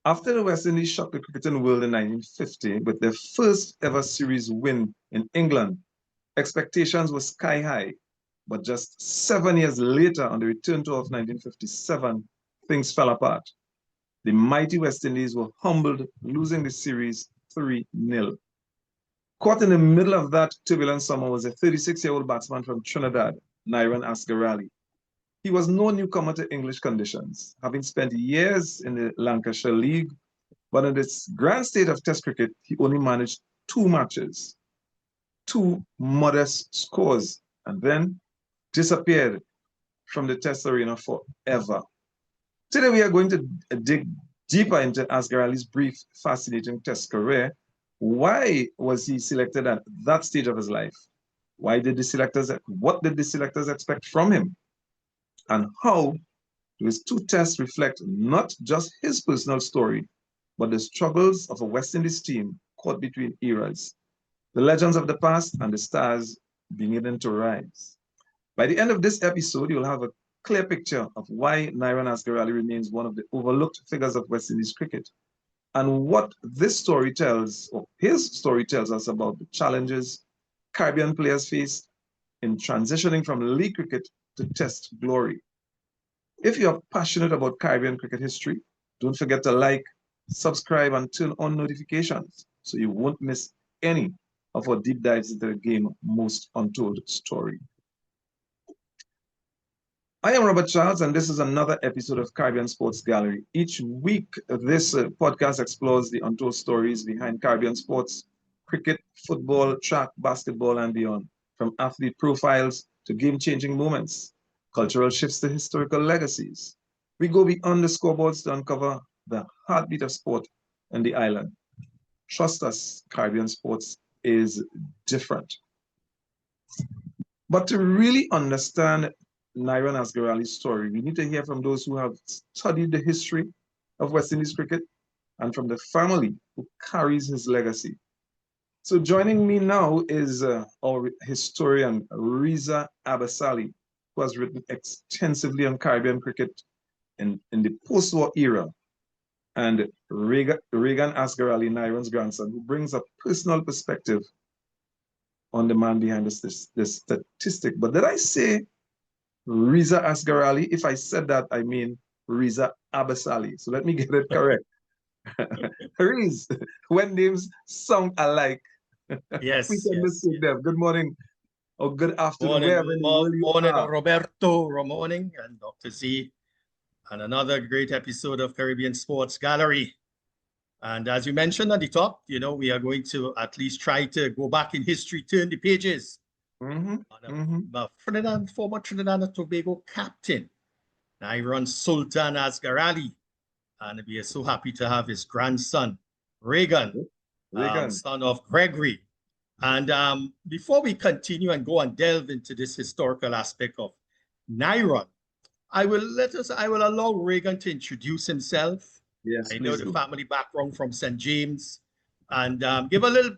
After the West Indies shocked the cricketing world in 1950 with their first ever series win in England, expectations were sky high. But just 7 years later, on the return tour of 1957, things fell apart. The mighty West Indies were humbled, losing the series 3-0. Caught in the middle of that turbulent summer was a 36-year-old batsman from Trinidad, Nyron Asgarali. He was no newcomer to English conditions, having spent years in the Lancashire League, but in this grand state of Test cricket, he only managed 2 matches, two modest scores, and then disappeared from the Test arena forever. Today, we are going to dig deeper into Asgarali's brief, fascinating Test career. Why was he selected at that stage of his life? What did the selectors expect from him? And how do his 2 tests reflect not just his personal story, but the struggles of a West Indies team caught between eras, the legends of the past and the stars beginning to rise? By the end of this episode, you'll have a clear picture of why Nyron Asgarali remains one of the overlooked figures of West Indies cricket, and what this story tells, or his story tells us about the challenges Caribbean players face in transitioning from league cricket to Test glory. If you are passionate about Caribbean cricket history, don't forget to like, subscribe, and turn on notifications so you won't miss any of our deep dives into the game's most untold story. I am Robert Charles, and this is another episode of Caribbean Sports Gallery. Each week, this podcast explores the untold stories behind Caribbean sports, cricket, football, track, basketball, and beyond, from athlete profiles to game-changing moments, cultural shifts to historical legacies. We go beyond the scoreboards to uncover the heartbeat of sport in the island. Trust us, Caribbean sports is different. But to really understand Nyron Asgarali's story, we need to hear from those who have studied the history of West Indies cricket and from the family who carries his legacy. So joining me now is our historian, Riza Abasali, who has written extensively on Caribbean cricket in the post-war era, and Regan Asgarali, Nyron's grandson, who brings a personal perspective on the man behind this statistic. But did I say Riza Asgarali? If I said that, I mean Riza Abasali. So let me get it correct. Riz, when names sound alike, we Yes, can yes, mistake yes. them. Good morning or good afternoon, wherever in the world you Morning, are. Roberto. Morning, and Dr. Z, and another great episode of Caribbean Sports Gallery. And as you mentioned at the top, we are going to at least try to go back in history, turn the pages on former Trinidad and Tobago captain, Nyron Sultan Asgarali. And we are so happy to have his grandson, Regan, son of Gregory. And before we continue and go and delve into this historical aspect of Nyron, I will allow Regan to introduce himself. Yes, I know please the do. family background from St. James, and give a little,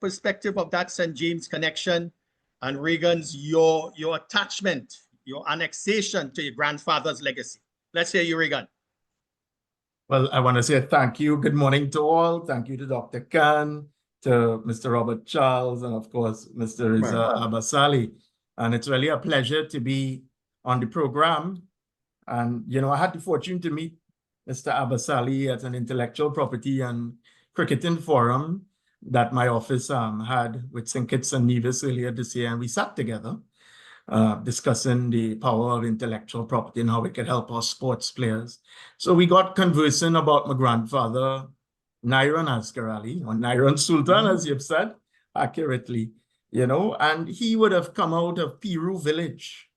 perspective of that St. James connection, and Regan's your attachment, your annexation to your grandfather's legacy. Let's hear you, Regan. Well, I want to say thank you. Good morning to all. Thank you to Dr. Khan, to Mr. Robert Charles, and of course, Mr. Riza Abasali. And it's really a pleasure to be on the program. And, I had the fortune to meet Mr. Abasali at an intellectual property and cricketing forum that my office had with St. Kitts and Nevis earlier this year. And we sat together discussing the power of intellectual property and how it could help our sports players. So we got conversing about my grandfather, Nyron Asgarali, or Nyron Sultan, as you've said accurately, and he would have come out of Piru village.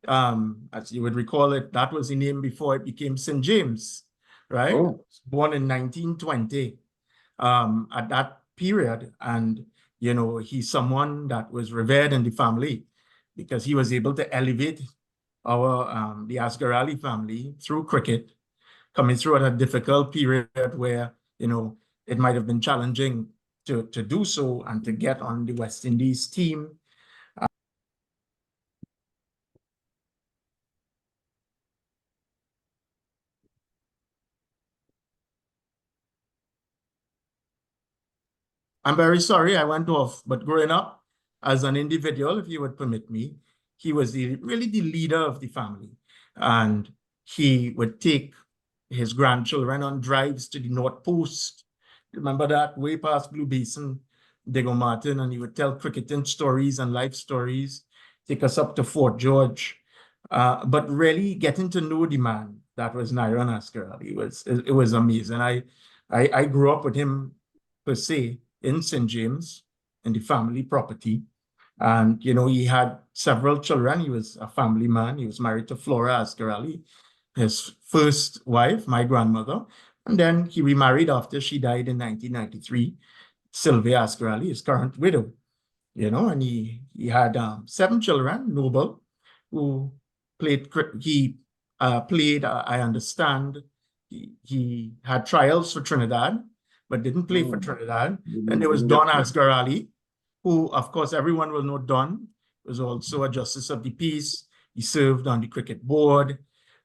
As you would recall it, that was the name before it became St. James, right? Oh. Born in 1920. At that period, and he's someone that was revered in the family because he was able to elevate the Asgarali family through cricket, coming through at a difficult period where it might have been challenging to do so and to get on the West Indies team. I'm very sorry I went off, but growing up as an individual, if you would permit me, he was really the leader of the family. And he would take his grandchildren on drives to the North Post. Remember that? Way past Blue Basin, Diego Martin, and he would tell cricketing stories and life stories, take us up to Fort George. But really getting to know the man, that was Nyron Asgarali. It was amazing. I grew up with him per se in St. James, in the family property. And, you know, he had several children. He was a family man. He was married to Flora Asgarali, his first wife, my grandmother. And then he remarried after she died in 1993, Sylvia Asgarali, his current widow. You know, and he had 7 children, Noble, who played, I understand, he had trials for Trinidad, but didn't play for Trinidad. And there was Don Asgarali, who, of course, everyone will know Don, was also a justice of the peace. He served on the cricket board.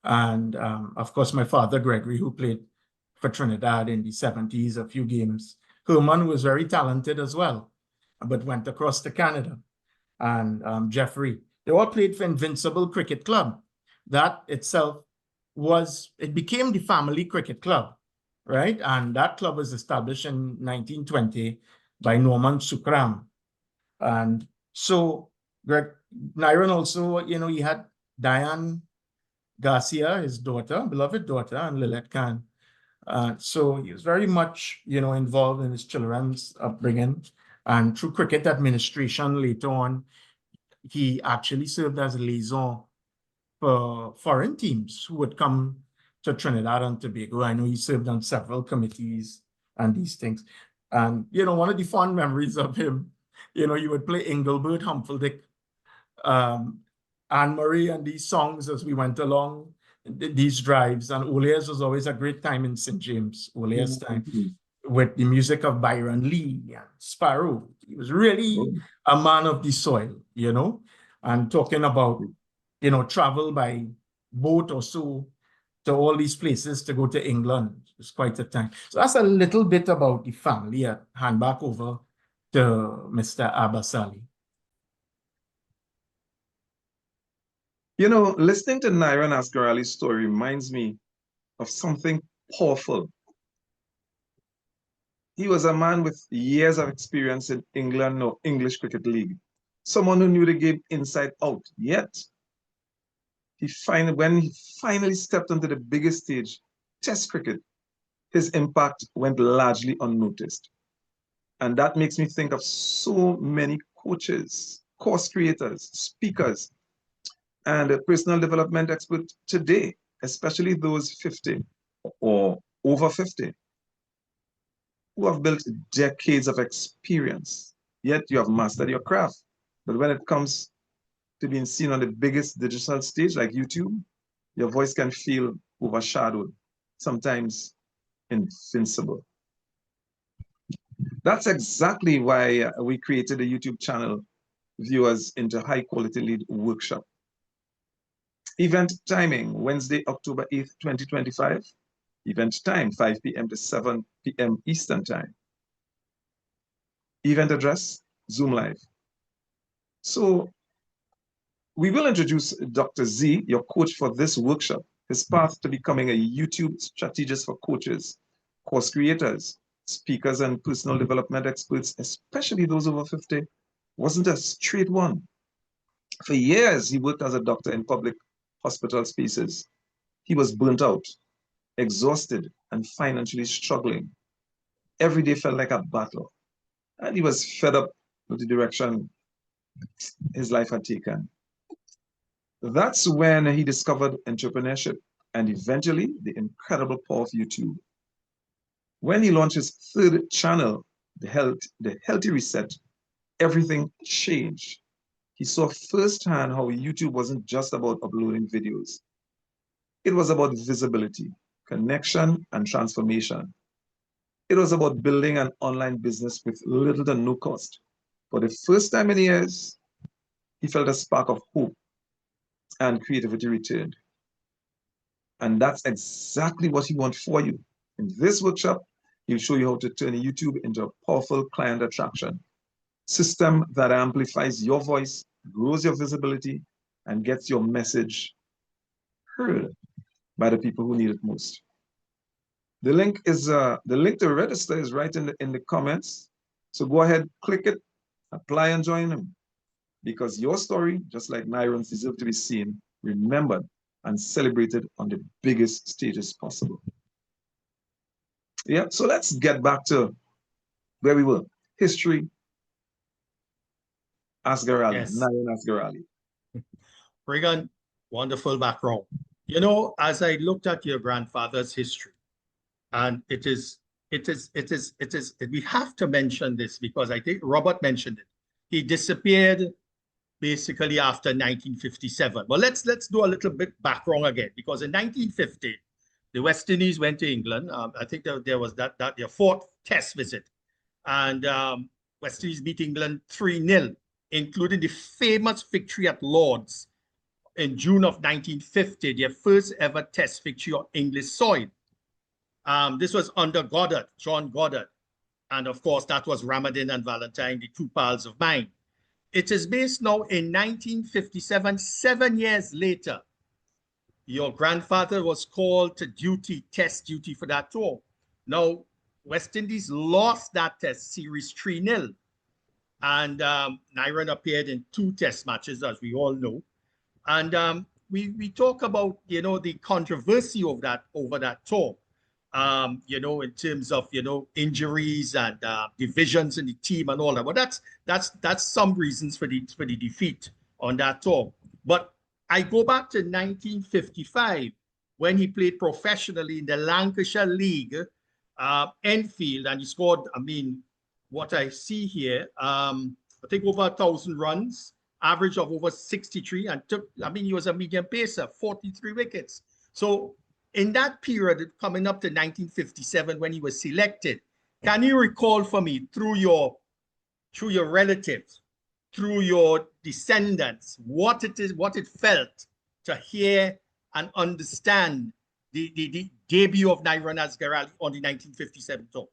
And, of course, my father, Gregory, who played for Trinidad in the 70s, a few games. Herman was very talented as well, but went across to Canada. And Jeffrey, they all played for Invincible Cricket Club. That itself it became the family cricket club, right? And that club was established in 1920 by Norman Sukram. And so Nyron also, you know, he had Diane Garcia, his daughter, beloved daughter, and Lilette Khan. So he was very much, you know, involved in his children's upbringing. And through cricket administration later on, he actually served as a liaison for foreign teams who would come to Trinidad and Tobago. I know he served on several committees and these things. And, you know, one of the fond memories of him, you know, he would play Engelbert Humperdinck, Anne-Marie and these songs as we went along these drives. And Olea's was always a great time in St. James, Olea's time, with the music of Byron Lee and Sparrow. He was really a man of the soil, you know, and talking about, you know, travel by boat or so to all these places to go to England. It's quite a time. So that's a little bit about the family. I hand back over to Mr. Asgarali. You know, listening to Nyron Asgarali's story reminds me of something powerful. He was a man with years of experience in England or English Cricket League, someone who knew the game inside out. Yet, when he finally stepped onto the biggest stage, Test cricket, his impact went largely unnoticed. And that makes me think of so many coaches, course creators, speakers, and personal development experts today, especially those 50 or over 50, who have built decades of experience, yet you have mastered your craft. But when it comes to being seen on the biggest digital stage like YouTube, your voice can feel overshadowed, sometimes invincible. That's exactly why we created a YouTube channel, Viewers into High Quality Lead Workshop. Event timing, Wednesday, October 8th, 2025. Event time, 5 p.m. to 7 p.m. Eastern Time. Event address, Zoom Live. So we will introduce Dr. Z, your coach for this workshop, his path to becoming a YouTube strategist for coaches, course creators, speakers, and personal development experts, especially those over 50, wasn't a straight one. For years, he worked as a doctor in public hospital spaces. He was burnt out, exhausted, and financially struggling. Every day felt like a battle. And he was fed up with the direction his life had taken. That's when he discovered entrepreneurship and eventually the incredible power of YouTube. When he launched his third channel, the Healthy Reset, everything changed. He saw firsthand how YouTube wasn't just about uploading videos. It was about visibility, connection, and transformation. It was about building an online business with little to no cost. For the first time in years, he felt a spark of hope and creativity returned. And that's exactly what he wants for you. In this workshop, He'll show you how to turn YouTube into a powerful client attraction system that amplifies your voice, grows your visibility, and gets your message heard by the people who need it most. The link to register is right in the comments. So go ahead, click it, apply and join him. Because your story, just like Nyron's, deserves to be seen, remembered, and celebrated on the biggest stages possible. Yeah, so let's get back to where we were. History, Asgarali, Yes. Nyron Asgarali. Regan, wonderful background. As I looked at your grandfather's history, and we have to mention this because I think Robert mentioned it. He disappeared basically after 1957. Well, let's do a little bit background again, because in 1950, the West Indies went to England. I think there was that their fourth test visit, and West Indies beat England 3-0, including the famous victory at Lord's in June of 1950, their first ever test victory on English soil. This was under Goddard, John Goddard. And of course, that was Ramadan and Valentine, the two pals of mine. It is based now in 1957, 7 years later. Your grandfather was called to duty, test duty for that tour. Now, West Indies lost that test series 3-0. And Nyron appeared in 2 test matches, as we all know. And we talk about, the controversy of that over that tour. In terms of, injuries and divisions in the team and all that. But that's some reasons for the defeat on that tour. But I go back to 1955 when he played professionally in the Lancashire League, Enfield, and he scored, what I see here, I think over 1,000 runs, average of over 63, and he was a medium pacer, 43 wickets. So in that period, coming up to 1957 when he was selected, can you recall for me, through your relatives, through your descendants, what it felt to hear and understand the debut of Nyron Asgarali on the 1957 tour?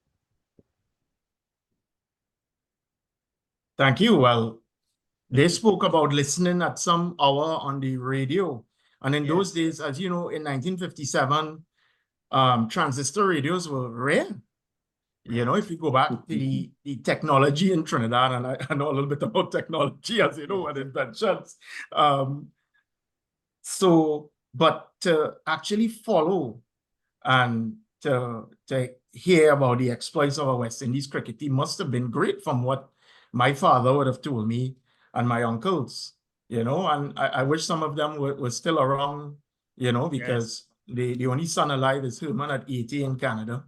Thank you. Well, they spoke about listening at some hour on the radio. And in those days, as you know, in 1957, transistor radios were rare. If you go back to the technology in Trinidad, and I know a little bit about technology, as you know, and inventions. But to actually follow and to hear about the exploits of a West Indies cricket team must have been great, from what my father would have told me and my uncles, and I wish some of them were still around, because the only son alive is Herman at 80 in Canada.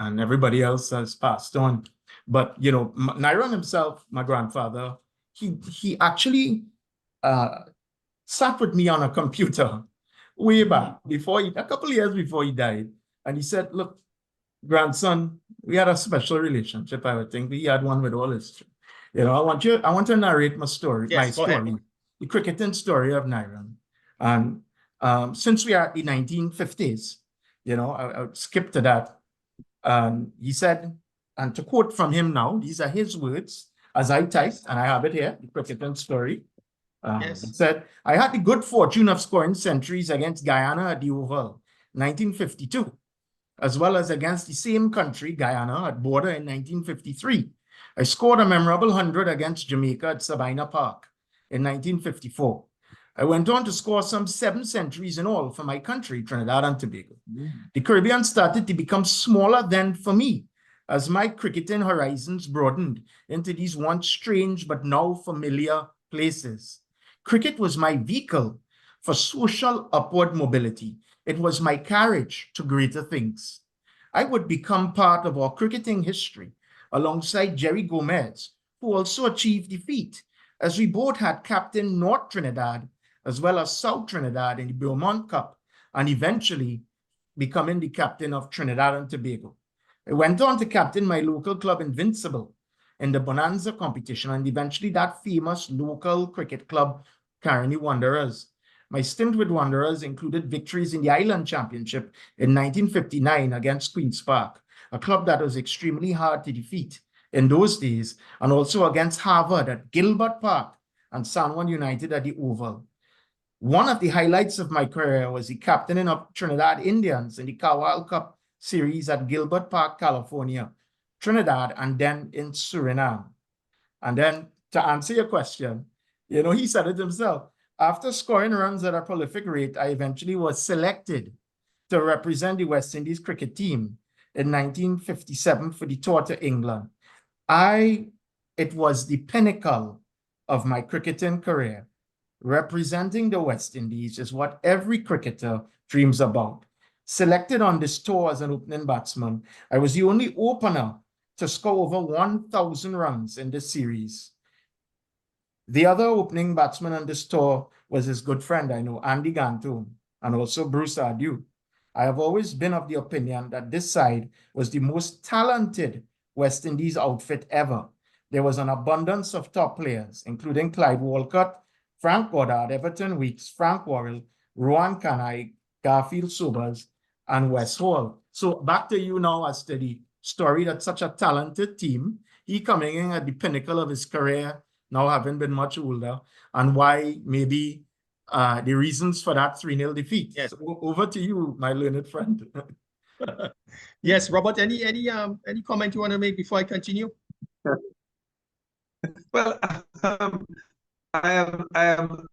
And everybody else has passed on. But, Nyron himself, my grandfather, he actually sat with me on a computer way back, a couple of years before he died. And he said, look, grandson, we had a special relationship, I would think. We had one with all his. I want to narrate my story, the cricketing story of Nyron. And since we are at the 1950s, I'll skip to that. He said, and to quote from him now, these are his words, as I typed, and I have it here, the cricketing story. He said, I had the good fortune of scoring centuries against Guyana at the Oval, 1952, as well as against the same country, Guyana, at Border in 1953. I scored a memorable 100 against Jamaica at Sabina Park in 1954. I went on to score some 7 centuries in all for my country, Trinidad and Tobago. The Caribbean started to become smaller then for me, as my cricketing horizons broadened into these once strange but now familiar places. Cricket was my vehicle for social upward mobility. It was my carriage to greater things. I would become part of our cricketing history alongside Jerry Gomez, who also achieved the feat, as we both had captained North Trinidad as well as South Trinidad in the Beaumont Cup, and eventually becoming the captain of Trinidad and Tobago. I went on to captain my local club Invincible in the Bonanza competition, and eventually that famous local cricket club, Caroni Wanderers. My stint with Wanderers included victories in the Island Championship in 1959 against Queen's Park, a club that was extremely hard to defeat in those days, and also against Harvard at Gilbert Park and San Juan United at the Oval. One of the highlights of my career was the captaining of Trinidad Indians in the Kawal Cup series at Gilbert Park, California, Trinidad, and then in Suriname. And then to answer your question, you know, he said it himself. After scoring runs at a prolific rate, I eventually was selected to represent the West Indies cricket team in 1957 for the tour to England. It was the pinnacle of my cricketing career. Representing the West Indies is what every cricketer dreams about. Selected on this tour as an opening batsman, I was the only opener to score over 1,000 runs in this series. The other opening batsman on this tour was his good friend, I know, Andy Gantom, and also Bruce Ardue. I have always been of the opinion that this side was the most talented West Indies outfit ever. There was an abundance of top players, including Clyde Walcott, Frank Goddard, Everton Weeks, Frank Worrell, Nyron Kanhai, Garfield Sobers, and Wes Hall. So back to you now as to the story that such a talented team, he coming in at the pinnacle of his career, now having been much older, and why maybe the reasons for that 3-0 defeat. Yes. So over to you, my learned friend. Yes, Robert, any comment you want to make before I continue? Well, I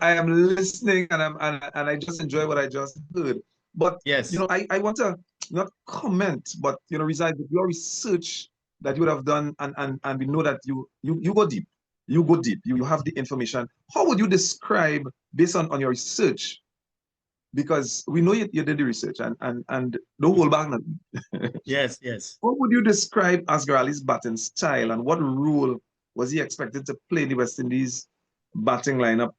am listening, and I just enjoy what I just heard. But yes, you know, I want to not comment, but you know, reside with your research that you would have done, and we know that you go deep. You go deep. You have the information. How would you describe, based on your research? Because we know you did the research, and don't hold back nothing. yes, yes. How would you describe Asgarali's batting style, and what role was he expected to play in the West Indies batting lineup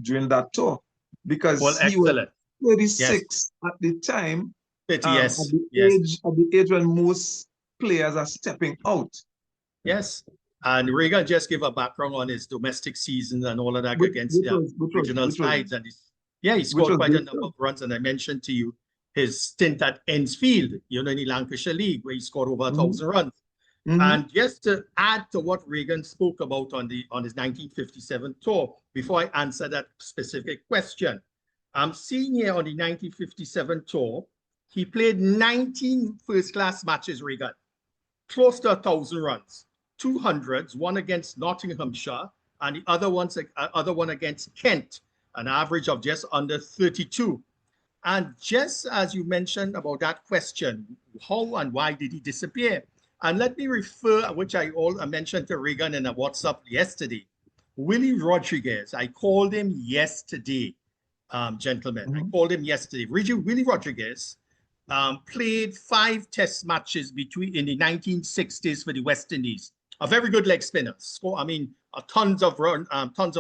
during that tour? Because Well, he was excellent. 36 at the time, Yes, at the yes. age when most players are stepping out. Yes. And Reagan just gave a background on his domestic season and all of that against the regional sides. And he scored quite a number of runs. And I mentioned to you his stint at Ensfield, you know, in the Lancashire League, where he scored over 1,000 runs. And just to add to what Reagan spoke about on his 1957 tour, before I answer that specific question, I'm seeing here on the 1957 tour, he played 19 first-class matches, Reagan, close to 1,000 runs, 200s, one against Nottinghamshire, and the other one against Kent, an average of just under 32. And just as you mentioned about that question, how and why did he disappear? And let me refer, which I mentioned to Reagan in a WhatsApp yesterday, Willie Rodriguez. I called him yesterday, gentlemen. I called him yesterday. Willie Rodriguez played 5 test matches in the 1960s for the West Indies. A very good leg spinner. Tons of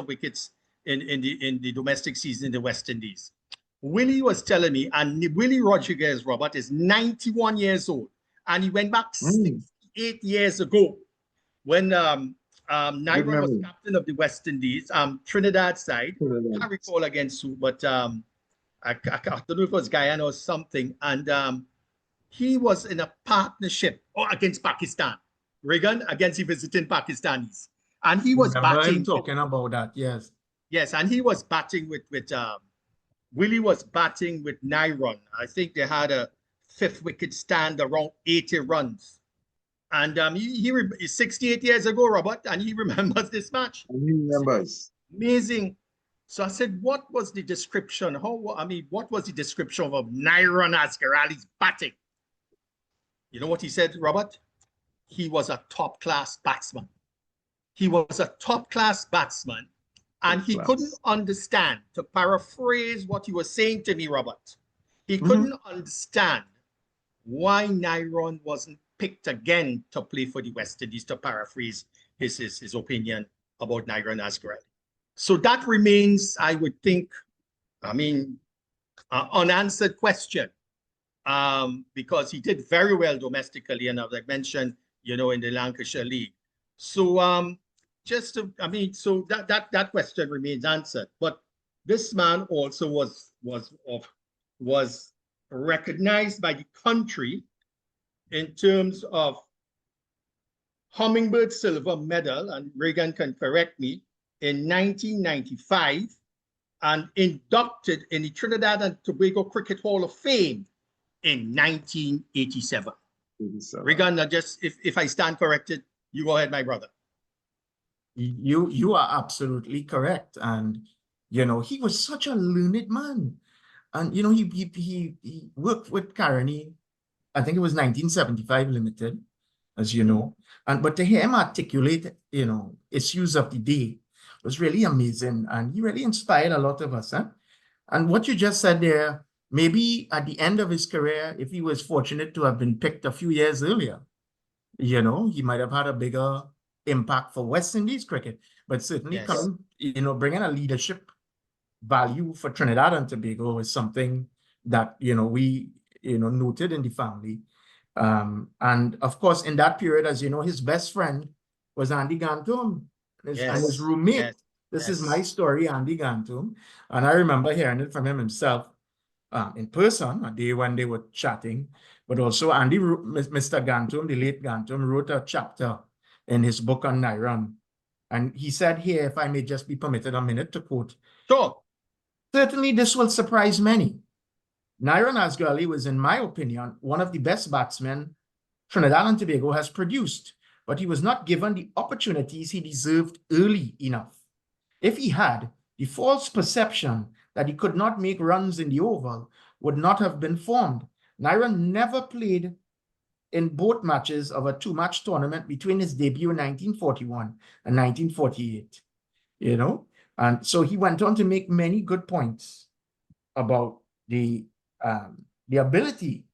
wickets in the domestic season in the West Indies. Willie was telling me, and Willie Rodriguez, Robert, is 91 years old. And he went back 68 years ago when Nyron was captain of the West Indies, Trinidad side. I can't recall against who, but I don't know if it was Guyana or something. And he was in a partnership against Pakistan. Reagan against the visiting Pakistanis. And he was batting. Talking about that, yes. Yes, and he was batting with Willie was batting with Nyron. I think they had a 5th wicket stand around 80 runs. And he's 68 years ago, Robert, and he remembers this match. And he remembers. Amazing. So I said, what was the description? What was the description of Nyron Asgarali's batting? You know what he said, Robert? He was a top-class batsman. He was a top-class batsman, and he couldn't understand, to paraphrase what he was saying to me, Robert, he couldn't understand why Nyron wasn't picked again to play for the West Indies, to paraphrase his opinion about Nyron Asgarali. So that remains, I would think, an unanswered question, because he did very well domestically, and as I mentioned, you know, in the Lancashire League. So so that question remains answered. But this man also was recognized by the country in terms of Hummingbird silver medal, and Regan can correct me, in 1995, and inducted in the Trinidad and Tobago Cricket Hall of Fame in 1987. Regan, just if I stand corrected, you go ahead, my brother. You are absolutely correct. And, you know, he was such a learned man. And, you know, he worked with Caroni, I think it was 1975 Limited, as you know. But to hear him articulate, you know, issues of the day was really amazing. And he really inspired a lot of us. Huh? And what you just said there, maybe at the end of his career, if he was fortunate to have been picked a few years earlier, you know, he might have had a bigger impact for West Indies cricket. But certainly coming, you know, bringing a leadership value for Trinidad and Tobago is something that, you know, we, you know, noted in the family. And of course, in that period, as you know, his best friend was Andy Gantom and his roommate. This is my story, Andy Gantom. And I remember hearing it from him himself in person, a day when they were chatting. But also Andy, Mr. Gantom, the late Gantom, wrote a chapter in his book on Nyron. And he said here, if I may just be permitted a minute to quote, "Sure. Certainly this will surprise many. Nyron Asgarali was, in my opinion, one of the best batsmen Trinidad and Tobago has produced, but he was not given the opportunities he deserved early enough. If he had, the false perception that he could not make runs in the Oval would not have been formed. Nyron never played in both matches of a two-match tournament between his debut in 1941 and 1948, you know? And so he went on to make many good points about the ability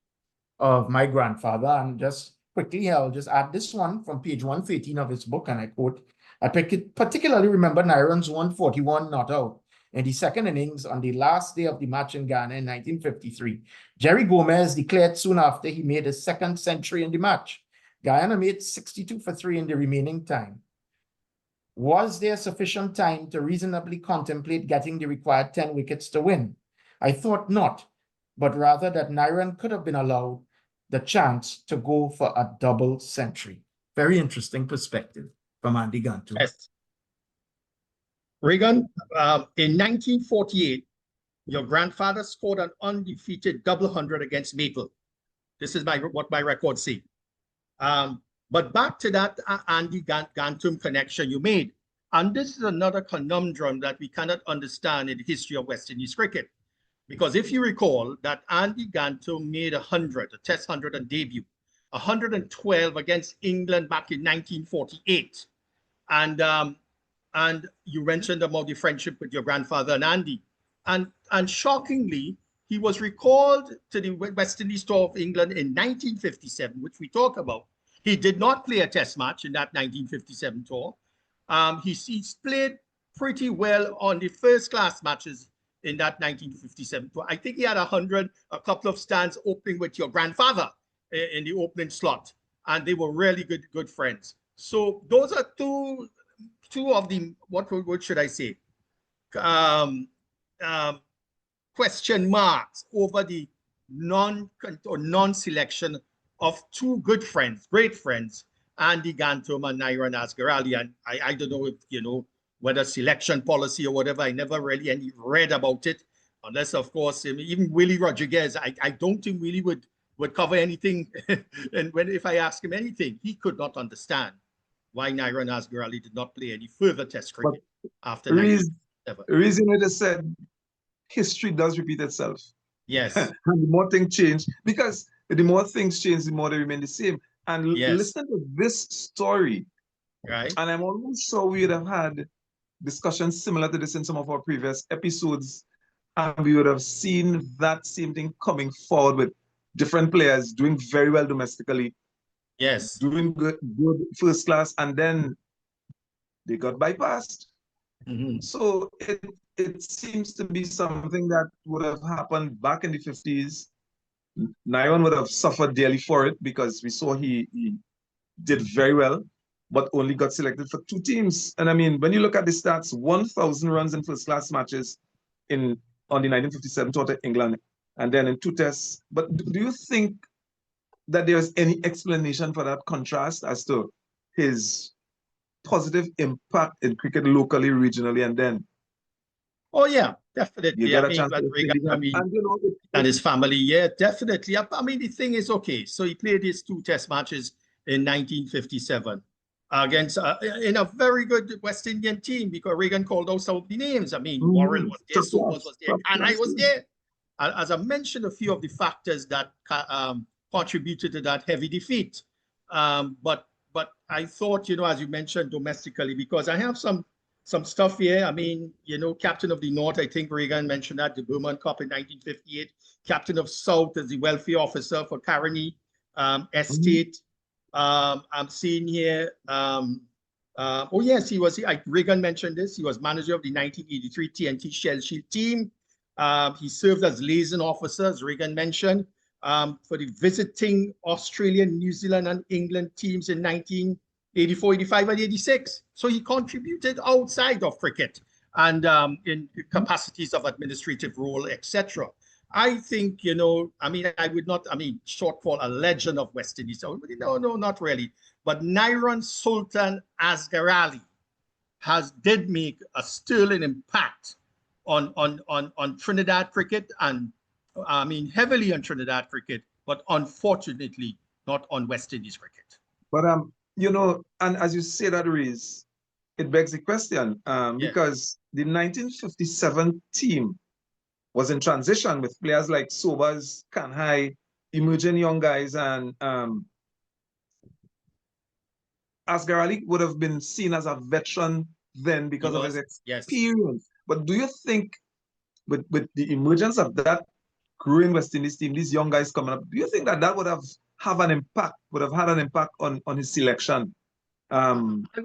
of my grandfather. And just quickly, I'll just add this one from page 113 of his book, and I quote, I particularly remember Nyron's 141 not out in the second innings on the last day of the match in Ghana in 1953. Jerry Gomez declared soon after he made his second century in the match. Guyana made 62 for 3 in the remaining time. Was there sufficient time to reasonably contemplate getting the required 10 wickets to win? I thought not, but rather that Nyron could have been allowed the chance to go for a double century. Very interesting perspective from Andy Gantom. Yes. Regan, in 1948, your grandfather scored an undefeated double hundred against Maple. This is what my records say. But back to that Andy Gantom connection you made. And this is another conundrum that we cannot understand in the history of West Indies cricket. Because if you recall that Andy Gantom made 100, a test 100 on debut, 112 against England back in 1948. And you mentioned about the friendship with your grandfather and Andy. And shockingly, he was recalled to the West Indies tour of England in 1957, which we talk about. He did not play a test match in that 1957 tour. He's played pretty well on the first class matches in that 1957 tour. I think he had 100, a couple of stands opening with your grandfather in the opening slot. And they were really good friends. So those are two of the, what should I say? Question marks over the non-selection of two good friends, great friends, Andy Gantom and Nyron Asgarali. And I don't know if, you know, whether selection policy or whatever, I never really read about it, unless, of course, even Willie Rodriguez, I don't think Willie would cover anything. And if I ask him anything, he could not understand why Nyron Asgarali did not play any further test cricket after 1957. The reason it is said, history does repeat itself. Yes. And the more things change, because the more things change, the more they remain the same. And listen to this story. Right. And I'm almost sure we would have had discussions similar to this in some of our previous episodes. And we would have seen that same thing coming forward with different players doing very well domestically. Yes. Doing good first class, and then they got bypassed. Mm-hmm. So it seems to be something that would have happened back in the 50s. Nyron would have suffered dearly for it because we saw he did very well, but only got selected for 2 teams. And I mean, when you look at the stats, 1,000 runs in first class matches on the 1957 tour to England, and then in 2 tests. But do you think that there's any explanation for that contrast as to his positive impact in cricket locally, regionally, and then Oh yeah, you definitely. get I a mean, chance but to Reagan, I mean, and you know, and his family, yeah, definitely. I mean, the thing is, okay, so he played his 2 test matches in 1957 against in a very good West Indian team, because Reagan called out some of the names. I mean, Worrell was there, Sobers was there, and I was there. As I mentioned, a few of the factors that contributed to that heavy defeat. But I thought, you know, as you mentioned, domestically, because I have some stuff here. I mean, you know, Captain of the North, I think Reagan mentioned that, the Burman Cup in 1958. Captain of South as the welfare officer for Caroni Estate. I'm seeing here, oh yes, he was, Reagan mentioned this, he was manager of the 1983 TNT Shell Shield team. He served as liaison officer, as Reagan mentioned, for the visiting Australian, New Zealand, and England teams in 1984, 85, and 86. So he contributed outside of cricket and in capacities of administrative role, etc. I think, you know, I mean, I would not, I mean, short for a legend of West Indies. No, not really. But Nyron Sultan Asgarali did make a sterling impact on Trinidad cricket, and I mean heavily on Trinidad cricket, but unfortunately not on West Indies cricket. But you know, and as you say that, Reese, it begs the question, because the 1957 team was in transition with players like Sobers, Kanhai, emerging young guys, and Asgarali would have been seen as a veteran then because of his experience. But do you think with the emergence of that growing West Indies team, these young guys coming up, do you think that would have had an impact on his selection? I'm not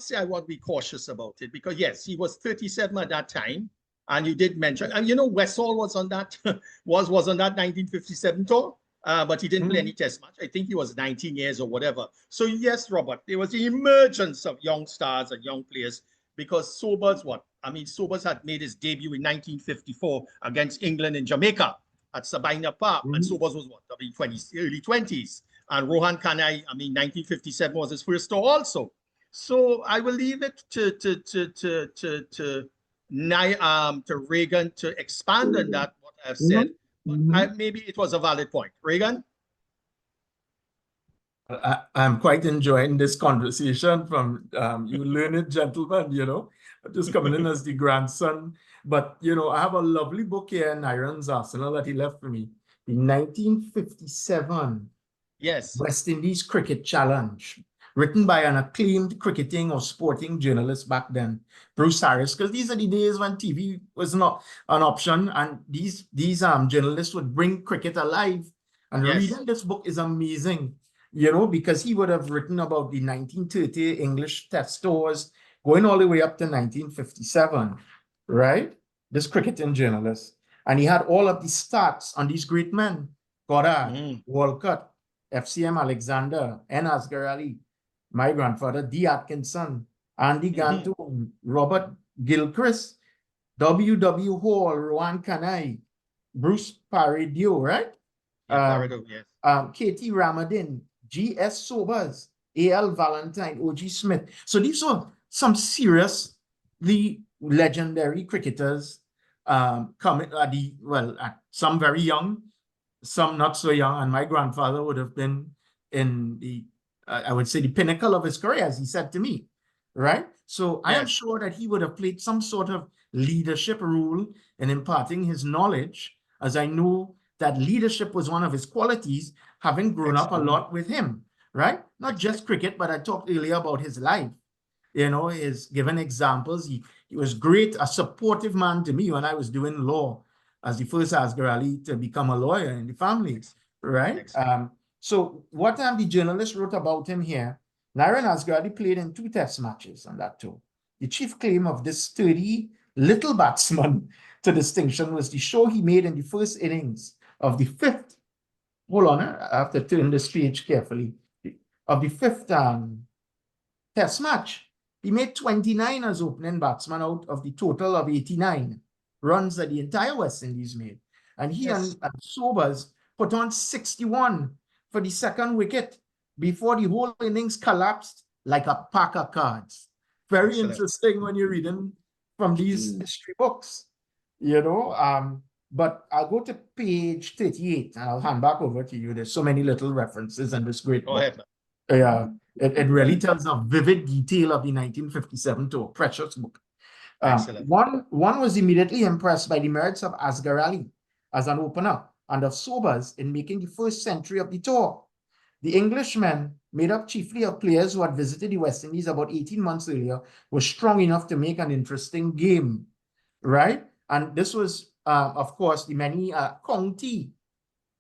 saying I want to be cautious about it, because yes, he was 37 at that time, and you did mention, and you know, Westall was on that was on that 1957 tour, but he didn't play any test match. I think he was 19 years or whatever. So yes, Robert, there was the emergence of young stars and young players, because Sobers, Sobers had made his debut in 1954 against England in Jamaica at Sabina Park, and Sobers was what, I mean, early 20s. And Rohan Kanhai, I mean, 1957 was his first tour also. So I will leave it to Reagan to expand on that, what I've said. But maybe it was a valid point. Reagan? I'm quite enjoying this conversation from you learned gentlemen, you know, just coming in as the grandson. But, you know, I have a lovely book here, Nyron's Arsenal, that he left for me. The 1957 West Indies Cricket Challenge, written by an acclaimed cricketing or sporting journalist back then, Bruce Harris, because these are the days when TV was not an option, and these journalists would bring cricket alive. And reading this book is amazing, you know, because he would have written about the 1930 English test tours, going all the way up to 1957, right? This cricketing journalist. And he had all of the stats on these great men: Goddard, Walcott, FCM Alexander, N. Asgarali, my grandfather, D. Atkinson, Andy Gantom, Robert Gilchrist, W. Hall, Rohan Kanhai, Bruce Pardio, right? Katie Ramadin, G.S. Sobers, A.L. Valentine, O.G. Smith. So these were some seriously legendary cricketers coming some very young, some not so young, and my grandfather would have been in the, I would say, the pinnacle of his career, as he said to me, right? So I am sure that he would have played some sort of leadership role in imparting his knowledge, as I know that leadership was one of his qualities, having grown up a lot with him, right? Not just cricket, but I talked earlier about his life. You know, his given examples. He was great, a supportive man to me when I was doing law, as the first Asgarali to become a lawyer in the family, right? So what the journalist wrote about him here, Nyron Asgarali played in 2 test matches on that tour. The chief claim of this sturdy little batsman to distinction was the show he made in the first innings of the 5th, hold on, I have to turn this page carefully, of the 5th test match. He made 29 as opening batsman out of the total of 89 runs that the entire West Indies made. And he and Sobers put on 61 for the second wicket before the whole innings collapsed like a pack of cards. Very Excellent. interesting when you're reading from these history books, you know. But I'll go to page 38 and I'll hand back over to you. There's so many little references in this great book. Ahead. Yeah, it really tells a vivid detail of the 1957 tour. Precious book. One was immediately impressed by the merits of Asgarali as an opener and of Sobers in making the first century of the tour. The Englishmen, made up chiefly of players who had visited the West Indies about 18 months earlier, were strong enough to make an interesting game, right? And this was, of course, the many county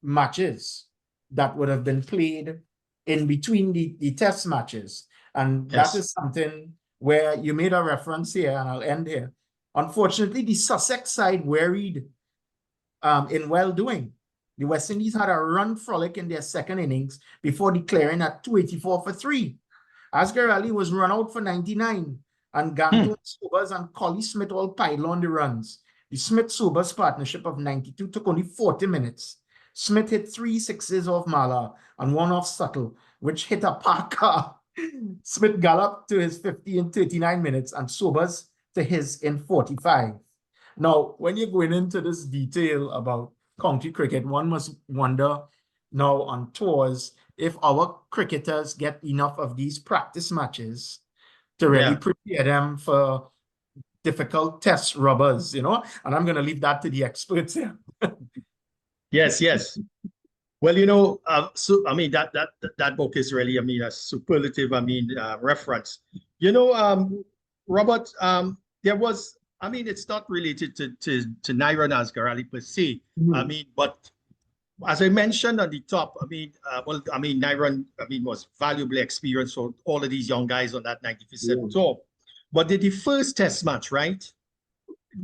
matches that would have been played in between the test matches. And that is something where you made a reference here, and I'll end here. Unfortunately, the Sussex side wearied in well-doing. The West Indies had a run frolic in their second innings before declaring at 284 for 3. Asgarali was run out for 99, and Gantom, Sobers, and Collie Smith all piled on the runs. The Smith-Sobers partnership of 92 took only 40 minutes. Smith hit 3 sixes off Mala and 1 off Suttle, which hit a Parker. Smith galloped to his 50 in 39 minutes and Sobers to his in 45. Now, when you're going into this detail about county cricket, one must wonder now on tours if our cricketers get enough of these practice matches to really prepare them for difficult test rubbers, you know, and I'm going to leave that to the experts here. Yes. Well, you know, so I mean that book is really, I mean, a superlative, I mean, reference. You know, Robert, there was, I mean, it's not related to Nyron Asgarali per se. I mean, but as I mentioned at the top, I mean, Nyron, I mean, was valuable experience for all of these young guys on that 97 tour. But the first test match, right,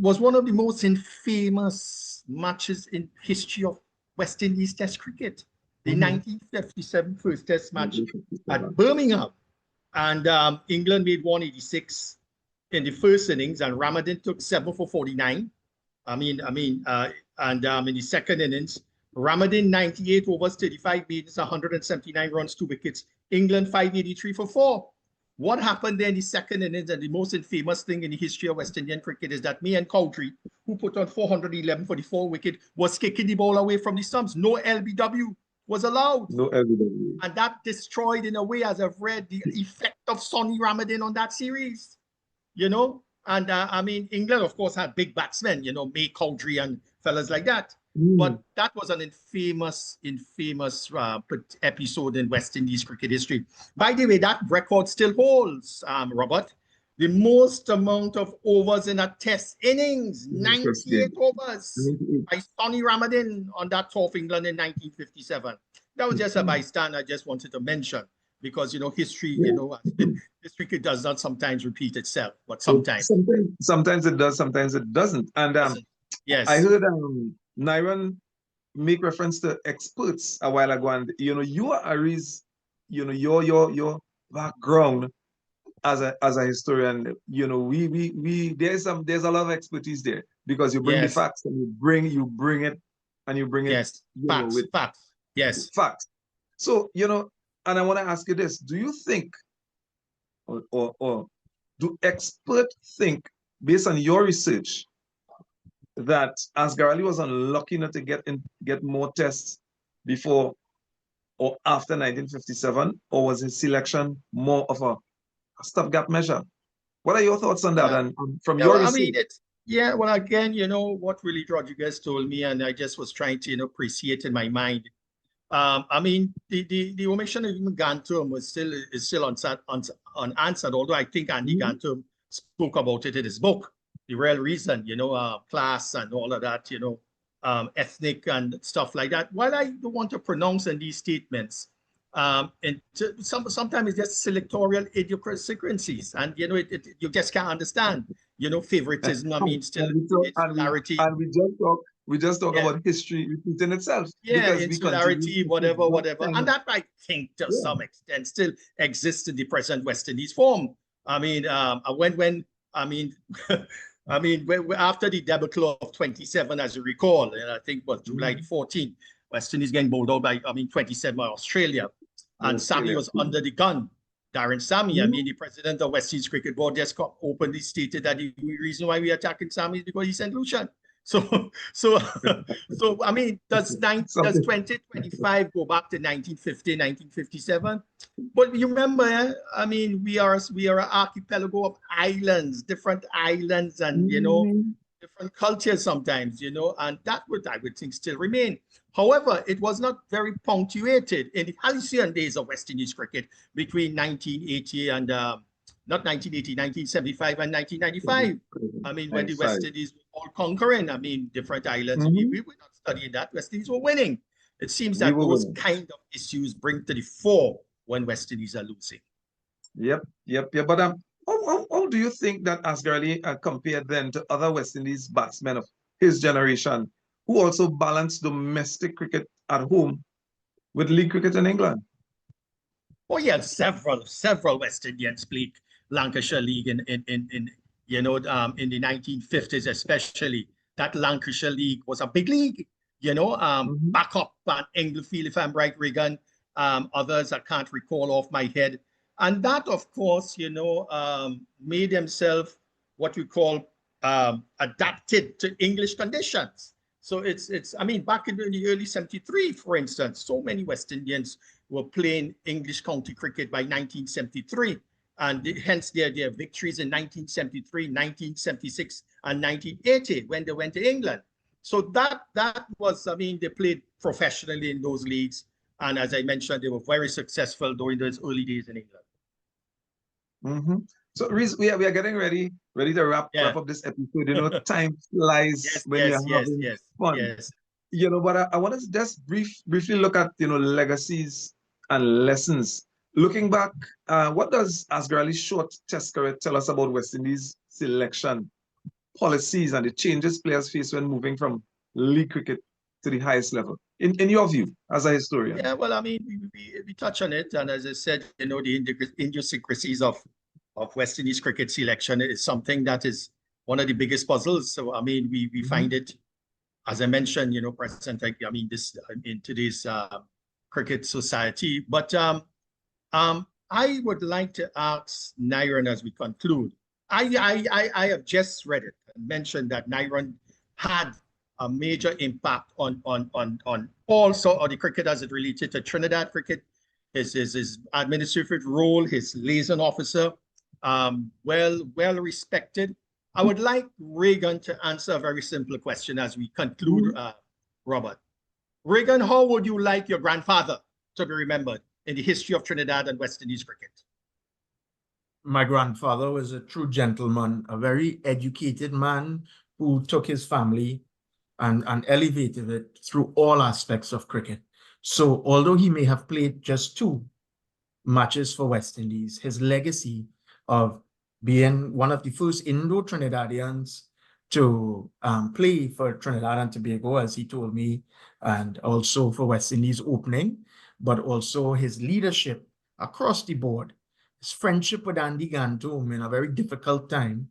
was one of the most infamous matches in history of West Indies Test cricket. The 1957 first test match at Birmingham. And England made 186 in the first innings, and Ramadan took 7 for 49. And in the second innings, Ramadan 98 overs, 35 meeters, 179 runs, 2 wickets. England 583 for 4. What happened there in the second innings, and the most infamous thing in the history of West Indian cricket, is that me and Cowdrey, who put on 411 for the 4 wicket, was kicking the ball away from the stumps. No LBW was allowed. No LBW. And that destroyed, in a way, as I've read, the effect of Sonny Ramadan on that series. You know? And I mean, England, of course, had big batsmen, you know, May, Cowdrey, and fellas like that. But that was an infamous episode in West Indies cricket history. By the way, that record still holds, Robert. The most amount of overs in a test innings, 98 overs by Sonny Ramadan on that tour of England in 1957. That was just a bystander I just wanted to mention, because, you know, history, you know, history does not sometimes repeat itself, but sometimes. Sometimes it does, sometimes it doesn't. And yes, I heard Nyron make reference to experts a while ago, and you know, Ari's, you know, your background as a historian, you know, there's a lot of expertise there, because you bring the facts and you bring it facts. Yes, facts. So, you know, and I want to ask you this: do you think, or do experts think, based on your research, that Asgarali was unlucky not to get more tests before or after 1957, or was his selection more of a stopgap measure? What are your thoughts on that? And from your research? I mean, well, again, you know, what really Rodriguez told me, and I just was trying to, you know, appreciate in my mind. I mean, the omission of Gantom is still unanswered, although I think Andy Gantom spoke about it in his book. The real reason, you know, class and all of that, you know, ethnic and stuff like that. While I don't want to pronounce in these statements, and sometimes it's just selectorial idiosyncrasies, and you know, you just can't understand, you know, favoritism. I mean, still insularity. And we just talk about history repeating itself. Yeah, insularity, whatever, and that I think to some extent still exists in the present West Indies form. I mean, after the debacle of 27, as you recall, and I think was July 14th, West Indies getting bowled out by, 27 by Australia. And Sammy was under the gun. Darren Sammy, the president of West Indies Cricket Board, just openly stated that the reason why we are attacking Sammy is because he sent Lucian. So does 2025 go back to 1950, 1957? But you remember, we are an archipelago of islands, different islands, and different cultures sometimes, and that I would think still remain. However, it was not very punctuated in the halcyon days of West Indies cricket between 1980 and not 1980, 1975 and 1995. When the West Indies were all conquering, different islands. We were not studying that. West Indies were winning. It seems that those kind of issues bring to the fore when West Indies are losing. Yep. But how do you think that Asgarali compared then to other West Indies batsmen of his generation who also balanced domestic cricket at home with league cricket in England? Oh yeah, several West Indians played Lancashire League in the 1950s, especially. That Lancashire League was a big league, back up at Englefield, if I'm right, Regan. Others I can't recall off my head. And that, of course, made himself what we call adapted to English conditions. So it's back in the early 73, for instance, so many West Indians were playing English county cricket by 1973. And hence their victories in 1973, 1976, and 1980 when they went to England. So that was, they played professionally in those leagues. And as I mentioned, they were very successful during those early days in England. So Reese, we are getting ready to wrap up this episode. Time flies when you're having fun. Yes. But I want to just briefly look at legacies and lessons. Looking back, what does Asgarali's short test career tell us about West Indies selection policies and the changes players face when moving from league cricket to the highest level, in your view, as a historian? Yeah, well, we touch on it, and as I said, the idiosyncrasies of West Indies cricket selection is something that is one of the biggest puzzles. So, we find it, as I mentioned, present, this in today's cricket society. But I would like to ask Nyron as we conclude. I have just read it and mentioned that Nyron had a major impact on also on the cricket as it related to Trinidad cricket, his administrative role, his liaison officer, well respected. I would like Regan to answer a very simple question as we conclude, Robert. Regan, how would you like your grandfather to be remembered in the history of Trinidad and West Indies cricket? My grandfather was a true gentleman, a very educated man who took his family and elevated it through all aspects of cricket. So although he may have played just 2 matches for West Indies, his legacy of being one of the first Indo-Trinidadians to play for Trinidad and Tobago, as he told me, and also for West Indies opening, but also his leadership across the board, his friendship with Andy Gantom in a very difficult time,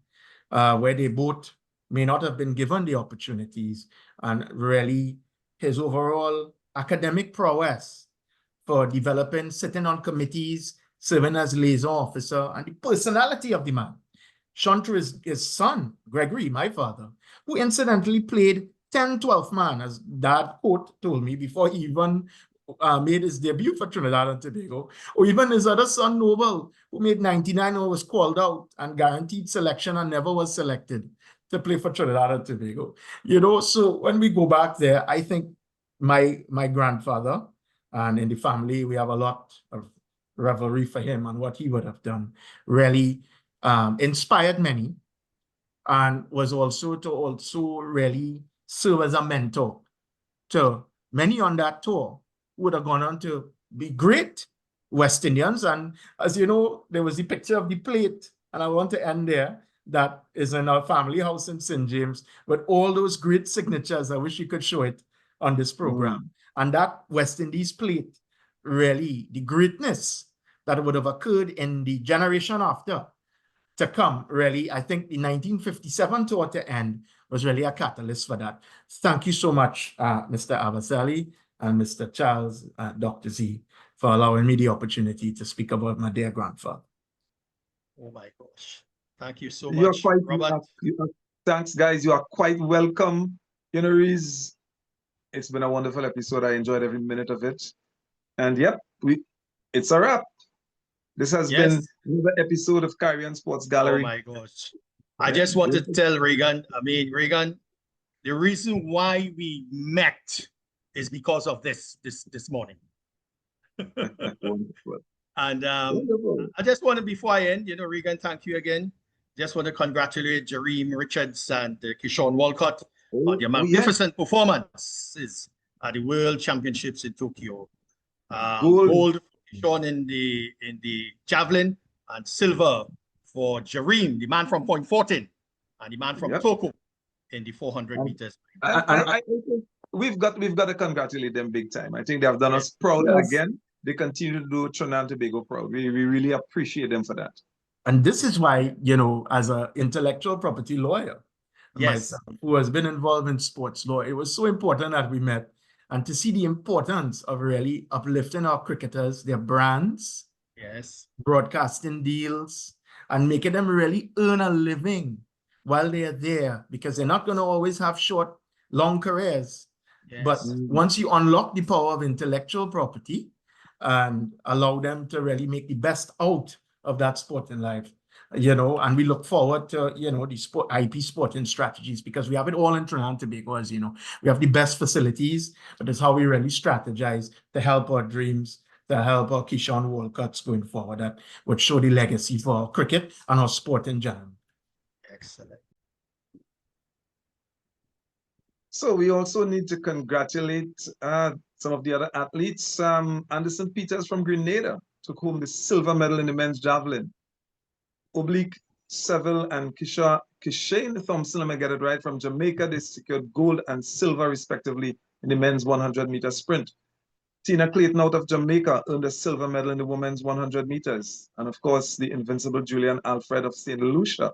where they both may not have been given the opportunities, and really his overall academic prowess for developing, sitting on committees, serving as liaison officer, and the personality of the man. Shone through his son, Gregory, my father, who incidentally played 10, 12 man, as Dad quote told me, before he even made his debut for Trinidad and Tobago, or even his other son, Noble, who made 99 and was called out and guaranteed selection and never was selected to play for Trinidad and Tobago. So when we go back there, I think my grandfather, and in the family, we have a lot of revelry for him and what he would have done, really inspired many, and was also really serve as a mentor to many on that tour who would have gone on to be great West Indians. And as you know, there was the picture of the plate, and I want to end there, that is in our family house in St. James, with all those great signatures. I wish you could show it on this program. And that West Indies plate, really, the greatness that would have occurred in the generation after to come, really, I think the 1957 tour to end was really a catalyst for that. Thank you so much, Mr. Asgarali, and Mr. Charles, Dr. Z, for allowing me the opportunity to speak about my dear grandfather. Oh my gosh. Thank you so You're much, quite, Robert. thanks, guys. You are quite welcome. You know, Reese, it's been a wonderful episode. I enjoyed every minute of it. And yep, it's a wrap. This has been another episode of Caribbean Sports Gallery. Oh my gosh. I just want to tell Regan, Regan, the reason why we met is because of this morning. Wonderful. And I just want to, before I end, you know, Regan, thank you again. Just want to congratulate Jareem Richards and Kishon Walcott on their magnificent performances at the World Championships in Tokyo. Gold for Kishon in the javelin, and silver for Jareem, the man from Point 14, and the man from Tokyo in the 400 meters. I think we've got to congratulate them big time. I think they have done us proud again. They continue to do Trinidad and Tobago proud. We really appreciate them for that. And this is why, you know, as an intellectual property lawyer, myself, who has been involved in sports law, it was so important that we met, and to see the importance of really uplifting our cricketers, their brands, broadcasting deals, and making them really earn a living while they're there, because they're not going to always have short, long careers. But once you unlock the power of intellectual property and allow them to really make the best out of that sport in life, you know, and we look forward to, you know, the IP sporting strategies, because we have it all in Trinidad and Tobago, as you know. We have the best facilities, but it's how we really strategize to help our dreams, to help our Kishon Walcotts going forward, that would show the legacy for our cricket and our sport in general. Excellent. So we also need to congratulate some of the other athletes. Anderson Peters from Grenada took home the silver medal in the men's javelin. Oblique Seville and Kishane Thompson, let me get it right, from Jamaica, they secured gold and silver respectively in the men's 100-meter sprint. Tina Clayton out of Jamaica earned a silver medal in the women's 100 meters. And of course, the invincible Julian Alfred of St. Lucia.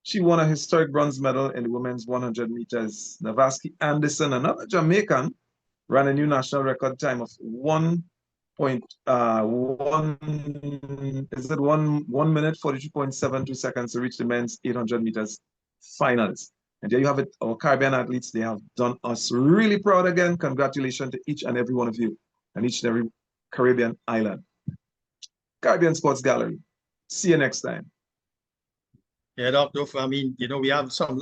She won a historic bronze medal in the women's 100 meters. Navaski Anderson, another Jamaican, ran a new national record time of 1 minute 42.72 seconds to reach the men's 800 meters finals. And there you have it, our Caribbean athletes. They have done us really proud again. Congratulations to each and every one of you and each and every Caribbean island. Caribbean Sports Gallery. See you next time. Yeah, Dr. I mean, you know, we have some